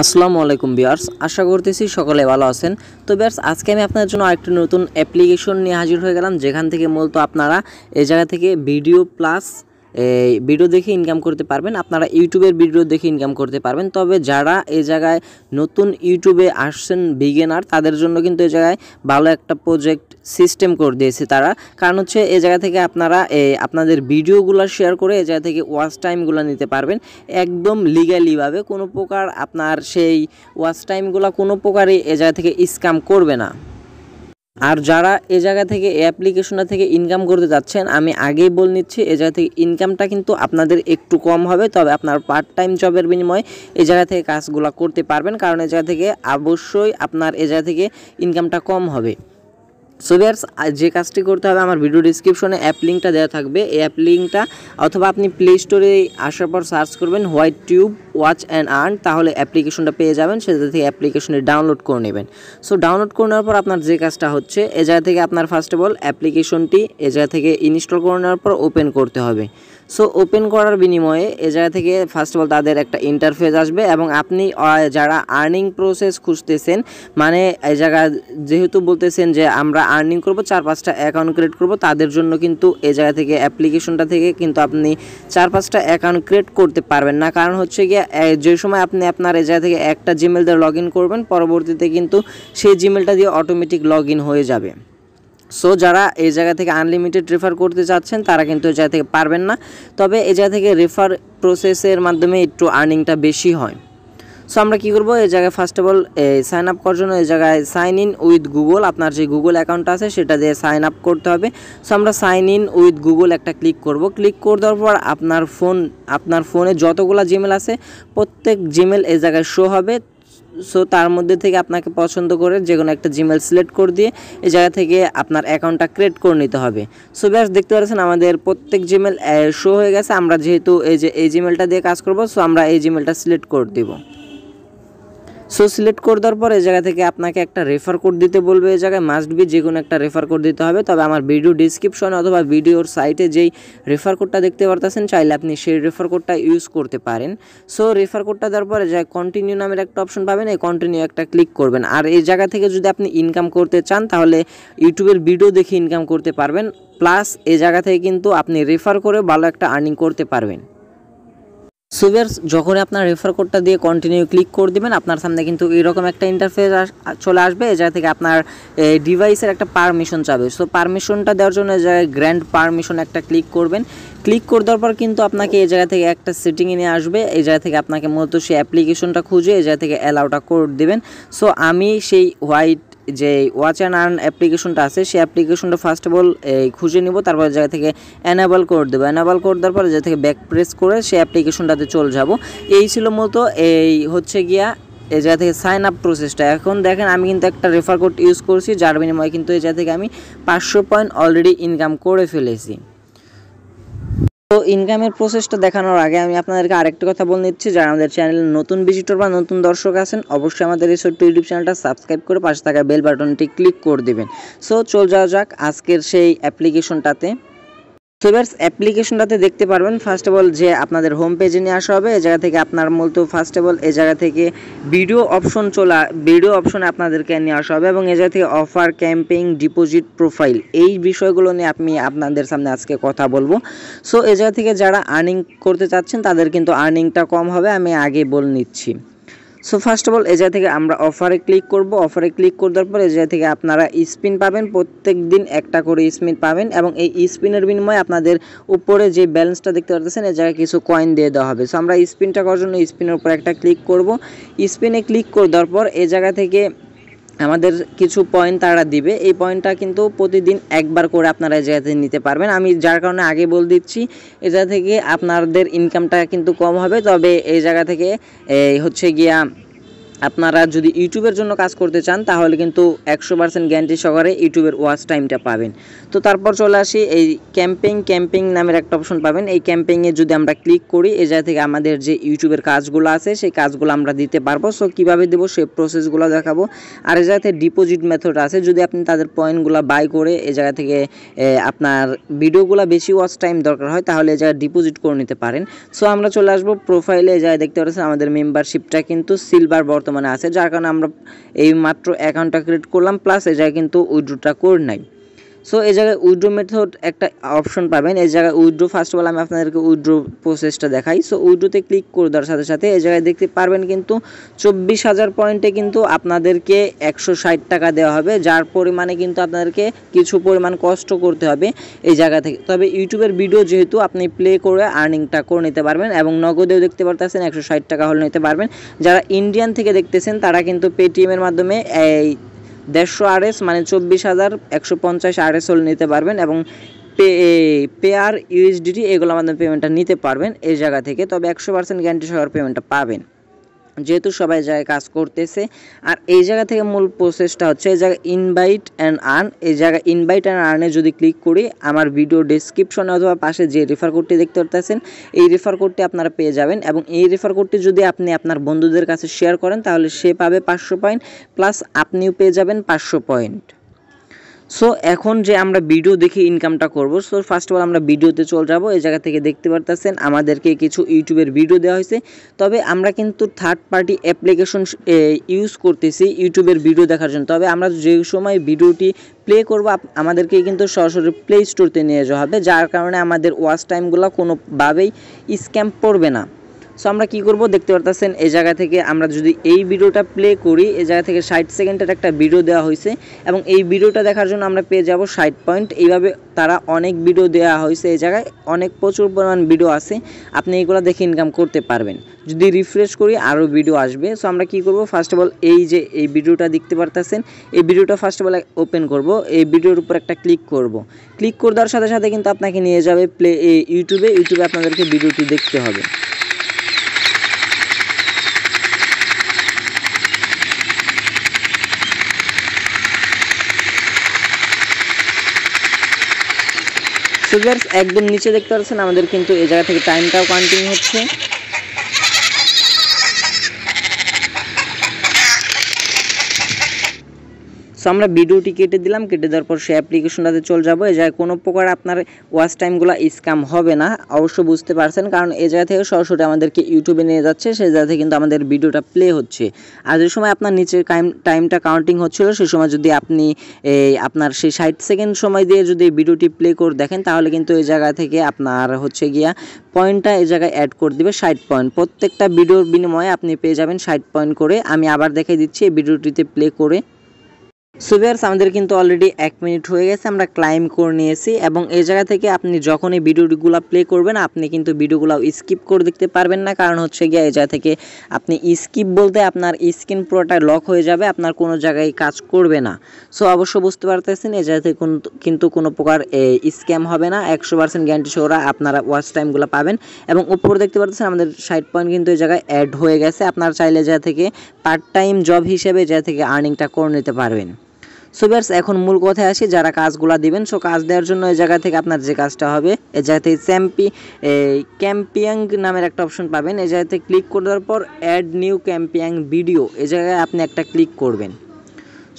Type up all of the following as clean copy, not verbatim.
আসসালামু আলাইকুম ভিউয়ার্স, আশা করতেছি সকলে ভালো আছেন। তো ভিউয়ার্স, আজকে আমি আপনাদের জন্য আরেকটি নতুন অ্যাপ্লিকেশন নিয়ে হাজির হয়ে গেলাম, যেখান থেকে মূলত আপনারা এই জায়গা থেকে ভিডিও প্লাস ভিডিও দেখে ইনকাম করতে পারবেন। আপনারা ইউটিউবের ভিডিও দেখে ইনকাম করতে পারবেন। তবে যারা এই জায়গায় নতুন ইউটিউবে আসছেন, বিগিনার, তাদের জন্য কিন্তু এই জায়গায় ভালো একটা প্রজেক্ট সিস্টেম করে দিয়েছে তারা। কারণ হচ্ছে এই জায়গা থেকে আপনারা আপনাদের ভিডিওগুলো শেয়ার করে এই জায়গা থেকে ওয়াচ টাইমগুলো নিতে পারবেন একদম লিগ্যালিভাবে। কোনো প্রকার আপনার সেই ওয়াচ টাইমগুলো কোনো প্রকারই এই জায়গা থেকে স্ক্যাম করবে না। আর যারা এই জায়গা থেকে এই অ্যাপ্লিকেশনটা থেকে ইনকাম করতে যাচ্ছেন, আমি আগেই বলে নিচ্ছি, এই জায়গা থেকে ইনকামটা কিন্তু আপনাদের একটু কম হবে। তবে আপনার পার্ট টাইম জবের বিনিময়ে এই জায়গা থেকে কাজগুলো করতে পারবেন, কারণ এই জায়গা থেকে অবশ্যই আপনার এই জায়গা থেকে ইনকামটা কম হবে। সো ভিউয়ার্স, যে কাজটি করতে হবে, আমার ভিডিও ডিসক্রিপশনে অ্যাপ লিঙ্কটা দেওয়া থাকবে। এই অ্যাপ লিঙ্কটা অথবা আপনি প্লে স্টোরে আসার পর সার্চ করবেন WhiteTube ওয়াচ অ্যান্ড আর্ন, তাহলে অ্যাপ্লিকেশনটা পেয়ে যাবেন। সেটা থেকে অ্যাপ্লিকেশনে ডাউনলোড করে নেবেন। সো ডাউনলোড করে নেওয়ার পর আপনার যে কাজটা হচ্ছে, এ জায়গা থেকে আপনার ফার্স্ট অফ অল অ্যাপ্লিকেশনটি এ জায়গা থেকে ইনস্টল করে নেওয়ার পর ওপেন করতে হবে। সো ওপেন করার বিনিময়ে এ জায়গা থেকে ফার্স্ট অফ অল তাদের একটা ইন্টারফেস আসবে, এবং আপনি যারা আর্নিং প্রসেস খুঁজতেছেন, মানে এই জায়গা যেহেতু বলতেছেন যে আমরা আর্নিং করব, 4-5টা অ্যাকাউন্ট ক্রিয়েট করব, তাদের জন্য কিন্তু এই জায়গা থেকে অ্যাপ্লিকেশনটা থেকে কিন্তু আপনি 4-5টা অ্যাকাউন্ট ক্রিয়েট করতে পারবেন না। কারণ হচ্ছে গিয়ে যে সময় আপনি আপনার এই জায়গা থেকে একটা জিমেল দিয়ে লগ ইন করবেন, পরবর্তীতে কিন্তু সেই জিমেলটা দিয়ে অটোমেটিক লগ ইন হয়ে যাবে। সো যারা এই জায়গা থেকে আনলিমিটেড রেফার করতে চাচ্ছেন, তারা কিন্তু এই জায়গা থেকে পারবেন না। তবে এই জায়গা থেকে রেফার প্রসেসের মাধ্যমে একটু আর্নিংটা বেশি হয়। সো আমরা কী করবো, এই জায়গায় first of all sign up করার জন্য এই জায়গায় সাইন ইন উইথ গুগল, আপনার যে গুগল অ্যাকাউন্ট আছে সেটা দিয়ে সাইন আপ করতে হবে। সো আমরা সাইন ইন উইথ গুগল একটা ক্লিক করব। ক্লিক করে দেওয়ার পর আপনার ফোনে যতগুলো জিমেল আছে প্রত্যেক জিমেল এই জায়গায় শো হবে। সো তার মধ্যে থেকে আপনাকে পছন্দ করে যে কোনো একটা জিমেল সিলেক্ট করে দিয়ে এই জায়গা থেকে আপনার অ্যাকাউন্টটা ক্রিয়েট করে নিতে হবে। সো ব্যাস দেখতে পাচ্ছেন আমাদের প্রত্যেক জিমেল শো হয়ে গেছে। আমরা যেহেতু এই জিমেলটা দিয়ে কাজ করব, সো আমরা এই জিমেলটা সিলেক্ট করে দেব। সো সিলেক্ট করে দেওয়ার পর এই জায়গা থেকে আপনাকে একটা রেফার কোড দিতে বলবে। এই জায়গায় মাস্ট বি যে কোনো একটা রেফার কোড দিতে হবে। তবে আমার ভিডিও ডিসক্রিপশনে অথবা ভিডিওর সাইটে যেই রেফার কোডটা দেখতে পারতেছেন, চাইলে আপনি সেই রেফার কোডটা ইউজ করতে পারেন। সো রেফার কোডটা দেওয়ার পরে যে কন্টিনিউ নামের একটা অপশন পাবেন, এই কন্টিনিউ একটা ক্লিক করবেন। আর এই জায়গা থেকে যদি আপনি ইনকাম করতে চান, তাহলে ইউটিউবের ভিডিও দেখে ইনকাম করতে পারবেন, প্লাস এই জায়গা থেকে কিন্তু আপনি রেফার করে ভালো একটা আর্নিং করতে পারবেন। সো ভিউয়ার্স, যখন আপনার রেফার কোডটা দিয়ে কন্টিনিউ ক্লিক করে দেবেন, আপনার সামনে কিন্তু এরকম একটা ইন্টারফেস চলে আসবে। এই জায়গা থেকে আপনার ডিভাইসের একটা পারমিশন চাবে। সো পারমিশনটা দেওয়ার জন্য এই জায়গায় গ্র্যান্ড পারমিশন একটা ক্লিক করবেন। ক্লিক করে দেওয়ার পর কিন্তু আপনাকে এই জায়গা থেকে একটা সেটিংয়ে নিয়ে আসবে। এই জায়গা থেকে আপনাকে মূলত সেই অ্যাপ্লিকেশনটা খুঁজে এই জায়গা থেকে অ্যালাউটা করে দেবেন। সো আমি সেই যে ওয়াচ অ্যান্ড আর্ন অ্যাপ্লিকেশনটা আছে, সেই অ্যাপ্লিকেশনটা ফার্স্ট অফ অল খুঁজে নিব, তারপর জায়গা থেকে অ্যানাবল করে দেবো। অ্যানাবল করে দেওয়ার পর জায়গা থেকে ব্যাক প্রেস করে সেই অ্যাপ্লিকেশনটাতে চলে যাব। এই ছিল মতো এই হচ্ছে গিয়া এই জায়গা থেকে সাইন আপ প্রসেসটা। এখন দেখেন আমি কিন্তু একটা রেফার কোড ইউজ করছি, যার বিনিময়ে কিন্তু এই জায়গা থেকে আমি 500 পয়েন্ট অলরেডি ইনকাম করে ফেলেছি। তো ইনকামের প্রসেসটা দেখানোর আগে আমি আপনাদেরকে আরেকটা কথা বলে নিচ্ছি, যারা আমাদের চ্যানেলের নতুন ভিজিটর বা নতুন দর্শক আছেন, অবশ্যই আমাদের এই ছোট্ট ইউটিউব চ্যানেলটা সাবস্ক্রাইব করে পাশে থাকা বেল বাটনটি ক্লিক করে দেবেন। সো চল যাওয়া যাক আজকের সেই অ্যাপ্লিকেশনটাতে। সো ভিউয়ার্স, অ্যাপ্লিকেশনটাতে দেখতে পারবেন ফার্স্ট অফ অল যে আপনাদের হোম পেজে নিয়ে আসা হবে। এই জায়গা থেকে আপনার মূলত ফার্স্ট অফ অল এই জায়গা থেকে ভিডিও অপশনে আপনাদেরকে নিয়ে আসা হবে, এবং এই জায়গা থেকে অফার, ক্যাম্পেইন, ডিপোজিট, প্রোফাইল, এই বিষয়গুলো নিয়ে আমি আপনাদের সামনে আজকে কথা বলবো। সো এই জায়গা থেকে যারা আর্নিং করতে চাচ্ছেন, তাদের কিন্তু আর্নিংটা কম হবে, আমি আগে বলে নিচ্ছি। সো ফার্স্ট অফ অল এই জায়গা থেকে আমরা অফারে ক্লিক করব। অফারে ক্লিক করে দেওয়ার পর এই জায়গা থেকে আপনারা স্পিন পাবেন, প্রত্যেক দিন একটা করে স্পিন পাবেন, এবং এই স্পিনের বিনিময়ে আপনাদের উপরে যে ব্যালেন্সটা দেখতে পাচ্ছেন, এই জায়গায় কিছু কয়েন দিয়ে দেওয়া হবে। সো আমরা স্পিনটা করার জন্য স্পিনের উপর একটা ক্লিক করব। স্পিনে ক্লিক করে দেওয়ার পর এই জায়গা থেকে আমাদের কিছু পয়েন্ট তারা দিবে। এই পয়েন্টটা কিন্তু প্রতিদিন একবার করে আপনারা এই জায়গাতে নিতে পারবেন। আমি যার কারণে আগে বলে দিচ্ছি, এই জায়গা থেকে আপনাদের ইনকামটা কিন্তু কম হবে। তবে এই জায়গা থেকে হচ্ছে গিয়া আপনারা যদি ইউটিউবের জন্য কাজ করতে চান তাহলে কিন্তু 100% গ্যারান্টি সহকারে ইউটিউবের ওয়াচ টাইমটা পাবেন। তো তারপর চলে আসি এই ক্যাম্পিং নামের একটা অপশন পাবেন। এই ক্যাম্পিংয়ে যদি আমরা ক্লিক করি এই জায়গা থেকে আমাদের যে ইউটিউবের কাজগুলো আছে সেই কাজগুলো আমরা দিতে পারবো। সো কীভাবে দেবো সেই প্রসেসগুলো দেখাবো। আর এই জায়গা থেকে ডিপোজিট মেথড আছে, যদি আপনি তাদের পয়েন্টগুলো বাই করে এই জায়গা থেকে আপনার ভিডিওগুলো বেশি ওয়াচ টাইম দরকার হয় তাহলে এই জায়গায় ডিপোজিট করে নিতে পারেন। সো আমরা চলে আসবো প্রোফাইলে, এই জায়গায় দেখতে পাচ্ছেন আমাদের মেম্বারশিপটা কিন্তু সিলভার বর্তমানে আছে, যার কারণে আমরা এই মাত্র অ্যাকাউন্টটা ক্রিয়েট করলাম, প্লাস এই জায়গায় কিন্তু উইথড্রটা করে নাই। সো এই জায়গায় উইথড্র মেথড একটা অপশন পাবেন। এই জায়গায় উইথড্র ফার্স্ট অফ অল আমি আপনাদেরকে উইথড্র প্রসেসটা দেখাই। সো উইথড্রতে ক্লিক করে দেওয়ার সাথে সাথে এই জায়গায় দেখতে পারবেন কিন্তু 24,000 পয়েন্টে কিন্তু আপনাদেরকে 160 টাকা দেওয়া হবে, যার পরিমাণে কিন্তু আপনাদেরকে কিছু পরিমাণ কষ্ট করতে হবে এই জায়গা থেকে। তবে ইউটিউবের ভিডিও যেহেতু আপনি প্লে করে আর্নিংটা করে নিতে পারবেন এবং নগদেও দেখতে পারতেছেন 160 টাকা হলে নিতে পারবেন। যারা ইন্ডিয়ান থেকে দেখতেছেন তারা কিন্তু পেটিএমের মাধ্যমে এই 150 RS মানে 24,150 RS হলে নিতে পারবেন এবং পেয়ার USDT এগুলোর মাধ্যমে পেমেন্টটা নিতে পারবেন এই জায়গা থেকে। তবে 100% গ্যারান্টি সহকারে পেমেন্টটা পাবেন যেহেতু সবাই জায়গায় কাজ করতেছে। আর এই জায়গা থেকে মূল প্রসেসটা হচ্ছে এই জায়গায় ইনভাইট অ্যান্ড আর্ন। এই জায়গায় ইনভাইট অ্যান্ড আর্নে যদি ক্লিক করি আমার ভিডিও ডেসক্রিপশনে অথবা পাশে যে রেফার কোডটি দেখতে পাচ্ছেন এই রেফার কোডটি আপনারা পেয়ে যাবেন এবং এই রেফার কোডটি যদি আপনি আপনার বন্ধুদের কাছে শেয়ার করেন তাহলে সে পাবে 500 পয়েন্ট প্লাস আপনিও পেয়ে যাবেন 500 পয়েন্ট। সো এখন যে আমরা ভিডিও দেখে ইনকামটা করব, সো ফার্স্ট অফ অল আমরা ভিডিওতে চলে যাব। এই জায়গা থেকে দেখতে পারতেছেন আমাদেরকে কিছু ইউটিউবের ভিডিও দেওয়া হয়েছে, তবে আমরা কিন্তু থার্ড পার্টি অ্যাপ্লিকেশন ইউজ করতেছি ইউটিউবের ভিডিও দেখার জন্য। তবে আমরা যে সময় ভিডিওটি প্লে করব আমাদেরকে কিন্তু সরাসরি প্লে স্টোরতে নিয়ে যাওয়া হবে, যার কারণে আমাদের ওয়াচ টাইমগুলো কোনোভাবেই স্ক্যাম পড়বে না। সো আমরা কী করব দেখতে পারতেছেন এই জায়গা থেকে আমরা যদি এই ভিডিওটা প্লে করি এই জায়গা থেকে 60 সেকেন্ডের একটা ভিডিও দেওয়া হয়েছে এবং এই ভিডিওটা দেখার জন্য আমরা পেয়ে যাব 60 পয়েন্ট। এইভাবে তারা অনেক ভিডিও দেওয়া হয়েছে, এই জায়গায় প্রচুর পরিমাণ ভিডিও আছে, আপনি এইগুলো দেখে ইনকাম করতে পারবেন। যদি রিফ্রেশ করি আরও ভিডিও আসবে। সো আমরা কী করব ফার্স্ট অফ অল এই যে এই ভিডিওটা দেখতে পারতেছেন এই ভিডিওটা ফার্স্ট অফ অল ওপেন করব, এই ভিডিওর উপর একটা ক্লিক করব। ক্লিক করে দেওয়ার সাথে সাথে কিন্তু আপনাকে নিয়ে যাবে ইউটিউবে আপনাদেরকে ভিডিওটি দেখতে হবে। একদম নিচে দেখতে পাচ্ছেন আমাদের কিন্তু এই জায়গা থেকে টাইমটাও কাউন্টিং হচ্ছে। সো আমরা ভিডিওটি কেটে দিলাম, কেটে দেওয়ার পর সেই অ্যাপ্লিকেশনটাতে চলে যাবো। এই জায়গায় কোনো প্রকার আপনার ওয়াচ টাইমগুলো স্ক্যাম হবে না, অবশ্য বুঝতে পারছেন, কারণ এই জায়গা থেকে সরাসরি আমাদেরকে ইউটিউবে নিয়ে যাচ্ছে, সেই জায়গা থেকে কিন্তু আমাদের ভিডিওটা প্লে হচ্ছে। আর যে সময় আপনার নিচের টাইমটা কাউন্টিং হচ্ছিল সেই সময় যদি আপনি আপনার সেই 60 সেকেন্ড সময় দিয়ে যদি ভিডিওটি প্লে করে দেখেন তাহলে কিন্তু এই জায়গা থেকে আপনার হচ্ছে গিয়া পয়েন্টটা এই জায়গায় অ্যাড করে দিবে 60 পয়েন্ট। প্রত্যেকটা ভিডিওর বিনিময়ে আপনি পেয়ে যাবেন 60 পয়েন্ট করে। আমি আবার দেখাই দিচ্ছি এই ভিডিওটিতে প্লে করে। সো ভিউয়ার্স আমাদের কিন্তু অলরেডি 1 মিনিট হয়ে গেছে, আমরা ক্লাইম করে নিয়েছি এবং এই জায়গা থেকে আপনি যখন এই ভিডিওগুলো প্লে করবেন আপনি কিন্তু ভিডিওগুলো স্কিপ করে দেখতে পারবেন না, কারণ হচ্ছে গিয়ে এই জায়গা থেকে আপনি স্কিপ বলতে আপনার স্ক্রিন পুরোটা লক হয়ে যাবে, আপনার কোনো জায়গায় কাজ করবে না। সো অবশ্য বুঝতে পারতেছেন এই জায়গা থেকে কিন্তু কোনো প্রকার স্ক্যাম হবে না, 100% গ্যারান্টি সহ আপনারা ওয়াচ টাইমগুলো পাবেন। এবং উপরে দেখতে পাচ্ছেন আমাদের 60 পয়েন্ট কিন্তু এই জায়গায় অ্যাড হয়ে গেছে। আপনারা চাইলে জায়গা থেকে পার্ট টাইম জব হিসেবে জায়গা থেকে আর্নিংটা করে নিতে পারবেন। সো ভিউয়ার্স এখন মূল কথায় আসি, যারা কাজগুলো দিবেন সো কাজ দেওয়ার জন্য এই জায়গা থেকে আপনার যে কাজটা হবে এই জায়গা থেকে ক্যাম্পিং নামের একটা অপশন পাবেন। এই জায়গা থেকে ক্লিক করে দেওয়ার পর অ্যাড নিউ ক্যাম্পিং ভিডিও এই জায়গায় আপনি একটা ক্লিক করবেন।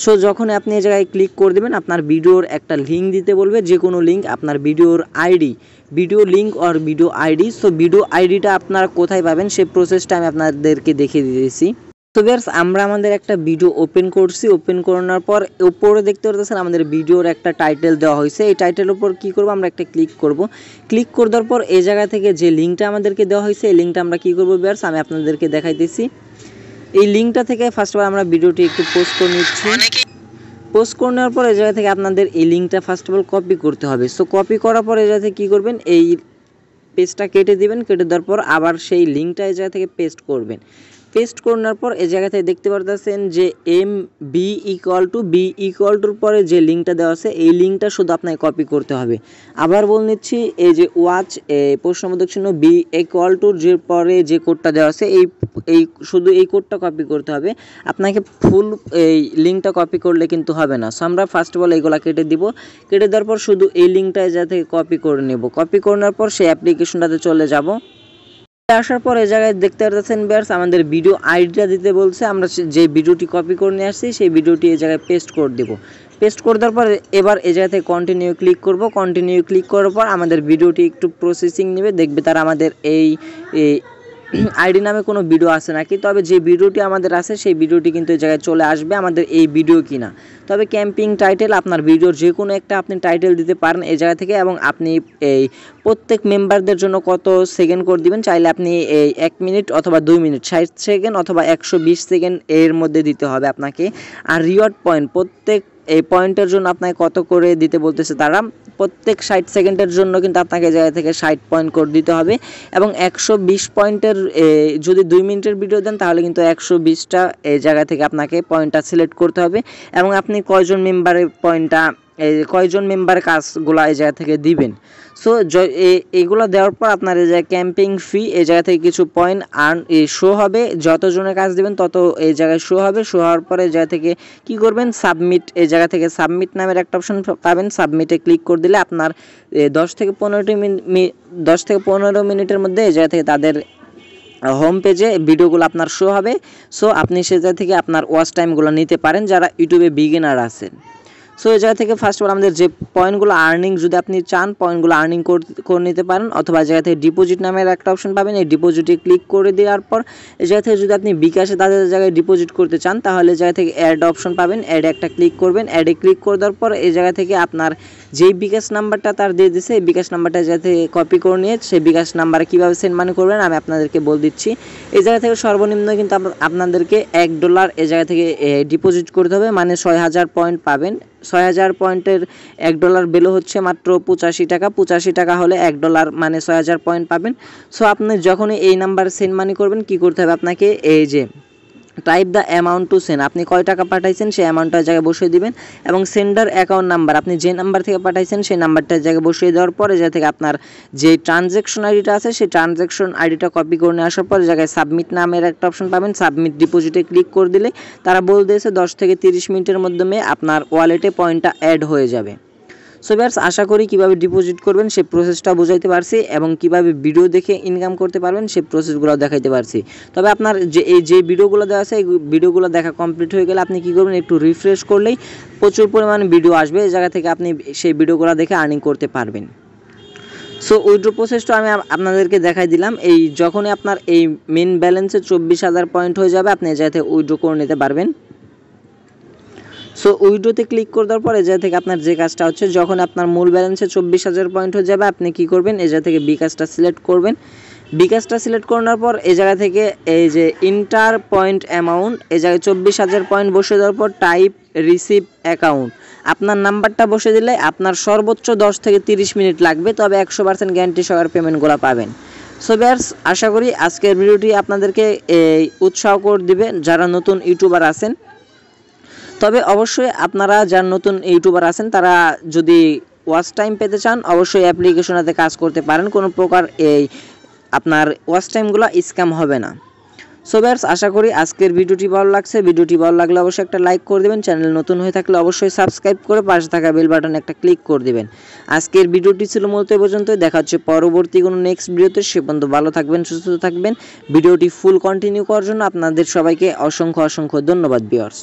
সো যখন আপনি এই জায়গায় ক্লিক করে দেবেন আপনার ভিডিওর একটা লিঙ্ক দিতে বলবে, যে কোনো লিঙ্ক, আপনার ভিডিওর ID, video link or video ID. So video আইডিটা আপনারা কোথায় পাবেন সেই প্রসেসটা আমি আপনাদেরকে দেখিয়ে দিয়েছি। তো ভিউয়ার্স আমরা আমাদের একটা ভিডিও ওপেন করছি, ওপেন করানোর পর উপরে দেখতে পাচ্ছেন আমাদের ভিডিওর একটা টাইটেল দেওয়া হয়েছে। এই টাইটেলের উপর কি করব আমরা একটা ক্লিক করব। ক্লিক করে দেওয়ার পর এই জায়গা থেকে যে লিঙ্কটা আমাদেরকে দেওয়া হয়েছে এই লিঙ্কটা আমরা কি করব ভিউয়ার্স আমি আপনাদেরকে দেখাইতেছি। এই লিঙ্কটা থেকে ফার্স্ট অফ অল আমরা ভিডিওটি একটু পোস্ট করে নিচ্ছি। পোস্ট করে নেওয়ার পর এই জায়গা থেকে আপনাদের এই লিঙ্কটা ফার্স্ট অফ অল কপি করতে হবে। সো কপি করার পর এই জায়গা থেকে কী করবেন এই পেজটা কেটে দিবেন, কেটে দেওয়ার পর আবার সেই লিঙ্কটা এই জায়গা থেকে পেস্ট করবেন। পেস্ট করার পর এই জায়গাতে দেখতে পারতেছেন যে এম বি ইকুয়াল টুর পরে যে লিঙ্কটা দেওয়া আছে এই লিঙ্কটা শুধু আপনাকে কপি করতে হবে। আবার বলে নিচ্ছি, এই যে ওয়াচ প্রশ্নবোধক চিহ্ন বি ইকুয়াল টুর যে পরে যে কোডটা দেওয়া আছে এই শুধু এই কোডটা কপি করতে হবে, আপনাকে ফুল এই লিঙ্কটা কপি করলে কিন্তু হবে না। সো আমরা ফার্স্ট অফ অল এইগুলা কেটে দিব, কেটে দেওয়ার পর শুধু এই লিঙ্কটা যাতে কপি করে নেব। কপি করার পর সেই অ্যাপ্লিকেশনটাতে চলে যাব। আসার পর এই জায়গায় দেখতে পাচ্ছেন ভিউয়ার্স আমাদের ভিডিও আইডিটা দিতে বলছে। আমরা যে ভিডিওটি কপি করে নিয়ে আসছি সেই ভিডিওটি এই জায়গায় পেস্ট করে দেব। পেস্ট করে দেওয়ার পর এবার এই জায়গা থেকে কন্টিনিউ ক্লিক করব। কন্টিনিউ ক্লিক করার পর আমাদের ভিডিওটি একটু প্রসেসিং নেবে, দেখবে তার আমাদের এই আইডি নামে কোনো ভিডিও আছে নাকি। তবে যে ভিডিওটি আমাদের আছে সেই ভিডিওটি কিন্তু এই জায়গায় চলে আসবে আমাদের এই ভিডিও কিনা। তবে ক্যাম্পিং টাইটেল আপনার ভিডিওর যে কোনো একটা আপনি টাইটেল দিতে পারেন এই জায়গা থেকে, এবং আপনি এই প্রত্যেক মেম্বারদের জন্য কত সেকেন্ড করে দিবেন চাইলে আপনি এই 1 মিনিট অথবা 2 মিনিট 60 সেকেন্ড অথবা 120 সেকেন্ড এর মধ্যে দিতে হবে আপনাকে। আর রিওয়ার্ড পয়েন্ট প্রত্যেক এই পয়েন্টের জন্য আপনাকে কত করে দিতে বলতেছে তারা, প্রত্যেক 60 সেকেন্ডের জন্য কিন্তু আপনাকে জায়গা থেকে 60 পয়েন্ট করে দিতে হবে। এবং 120 পয়েন্টের যদি 2 মিনিটের ভিডিও দেন তাহলে কিন্তু 120টা এই জায়গা থেকে আপনাকে পয়েন্টটা সিলেক্ট করতে হবে, এবং আপনি কয়জন মেম্বারের পয়েন্টটা কয়জন মেম্বার কাজগুলো এই জায়গা থেকে দিবেন। সো এইগুলো দেওয়ার পর আপনার এই জায়গায় ক্যাম্পিং ফি এই জায়গা থেকে কিছু পয়েন্ট আর্ন শো হবে, যতজনের কাজ দেবেন তত এই জায়গায় শো হবে। শো হওয়ার পরে এই জায়গা থেকে কি করবেন, সাবমিট এই জায়গা থেকে সাবমিট নামের একটা অপশন পাবেন। সাবমিটে ক্লিক করে দিলে আপনার 10 থেকে 15 মিনিটের মধ্যে এই জায়গা থেকে তাদের হোম পেজে ভিডিওগুলো আপনার শো হবে। সো আপনি সে জায়গা থেকে আপনার ওয়াচ টাইমগুলো নিতে পারেন যারা ইউটিউবে বিগিনার আছেন। সো এই জায়গা থেকে ফার্স্ট অফ অল আমাদের যে পয়েন্টগুলো আর্নিং যদি আপনি চান পয়েন্টগুলো আর্নিং করে নিতে পারেন, অথবা জায়গা থেকে ডিপোজিট নামের একটা অপশন পাবেন। এই ডিপোজিটে ক্লিক করে দেওয়ার পর এই জায়গা থেকে যদি আপনি বিকাশে তাদের জায়গায় ডিপোজিট করতে চান তাহলে জায়গা থেকে অ্যাড অপশন পাবেন, অ্যাডে একটা ক্লিক করবেন। অ্যাডে ক্লিক করে দেওয়ার পর এই জায়গা থেকে আপনার যেই বিকাশ নাম্বারটা তার দিয়ে দিচ্ছে এই বিকাশ নাম্বারটা যাতে কপি করে নিয়ে সেই বিকাশ নাম্বারে কীভাবে সেন্ড মানি করবেন আমি আপনাদেরকে বলে দিচ্ছি। এই জায়গা থেকে সর্বনিম্ন কিন্তু আপনাদেরকে $1 এই জায়গা থেকে ডিপোজিট করতে হবে, মানে 6000 পয়েন্ট পাবেন। 6000 পয়েন্টের $1 ভ্যালু হচ্ছে মাত্র 85 টাকা। 85 টাকা হলে $1 মানে 6000 পয়েন্ট পাবেন। সো আপনি যখনই এই নাম্বার সেন্ড মানি করবেন কি করতে হবে আপনাকে, এই যে type the amount to send, আপনি কয় টাকা পাঠাইছেন সেই অ্যামাউন্টটা জায়গায় বসিয়ে দিবেন, এবং সেন্ডার অ্যাকাউন্ট নাম্বার আপনি যে নাম্বার থেকে পাঠাইছেন সেই নাম্বারটা জায়গায় বসিয়ে দেওয়ার পরে জায়গা থেকে আপনার যে ট্রানজ্যাকশন আইডিটা আছে সেই ট্রানজ্যাকশন আইডিটা কপি করে নিয়ে আসার পর জায়গায় সাবমিট নামের একটা অপশন পাবেন। সাবমিট ডিপোজিটে ক্লিক করে দিলে তারা বলে দিয়েছে 10 থেকে 30 মিনিটের মাধ্যমে আপনার ওয়ালেটে পয়েন্টটা অ্যাড হয়ে যাবে। সো ভিউয়ার্স আশা করি কিভাবে ডিপোজিট করবেন সেই প্রসেসটা বোঝাইতে পারছি, এবং কিভাবে ভিডিও দেখে ইনকাম করতে পারবেন সেই প্রসেসগুলো দেখাইতে পারছি। তবে আপনার যে ভিডিওগুলো দেওয়া আছে এই ভিডিওগুলো দেখা কমপ্লিট হয়ে গেলে আপনি কি করবেন, একটু রিফ্রেশ করলেই প্রচুর পরিমাণে ভিডিও আসবে, এই জায়গা থেকে আপনি সেই ভিডিওগুলো দেখে আর্নিং করতে পারবেন। সো উইথড্র প্রসেসটা আমি আপনাদেরকে দেখাই দিলাম। এই যখনই আপনার এই মেন ব্যালেন্সে 24,000 পয়েন্ট হয়ে যাবে আপনি এই জায়গা থেকে উইথড্র করে নিতে পারবেন। সো উইড্রোতে ক্লিক করে দেওয়ার পরে এই জায়গা থেকে আপনার যে কাজটা হচ্ছে, যখন আপনার মূল ব্যালেন্সে 24,000 পয়েন্ট হয়ে যাবে আপনি কি করবেন, এই জায়গা থেকে বিকাশটা সিলেক্ট করবেন। বিকাশটা সিলেক্ট করার পর এই জায়গা থেকে এই যে ইন্টার পয়েন্ট অ্যামাউন্ট এই জায়গায় 24,000 পয়েন্ট বসে দেওয়ার পর টাইপ রিসিভ অ্যাকাউন্ট আপনার নাম্বারটা বসে দিলে আপনার সর্বোচ্চ 10 থেকে 30 মিনিট লাগবে, তবে 100% গ্যারান্টি সহকারে পেমেন্টগুলো পাবেন। সো ভিউয়ার্স আশা করি আজকের ভিডিওটি আপনাদেরকে উৎসাহ করে দিবে যারা নতুন ইউটিউবার আছেন। তবে অবশ্যই আপনারা যারা নতুন ইউটিউবার আছেন তারা যদি ওয়াচ টাইম পেতে চান অবশ্যই অ্যাপ্লিকেশনেতে কাজ করতে পারেন, কোনো প্রকার এই আপনার ওয়াচ টাইমগুলো স্ক্যাম হবে না। সো ভিউয়ার্স আশা করি আজকের ভিডিওটি ভালো লাগছে। ভিডিওটি ভালো লাগলে অবশ্যই একটা লাইক করে দেবেন, চ্যানেল নতুন হয়ে থাকলে অবশ্যই সাবস্ক্রাইব করে পাশে থাকা বেল বাটনে একটা ক্লিক করে দেবেন। আজকের ভিডিওটি ছিল মূলত এই পর্যন্ত, দেখা হচ্ছে পরবর্তী কোনো নেক্সট ভিডিওতে। সে পর্যন্ত ভালো থাকবেন, সুস্থ থাকবেন। ভিডিওটি ফুল কন্টিনিউ করার জন্য আপনাদের সবাইকে অসংখ্য ধন্যবাদ ভিউয়ার্স।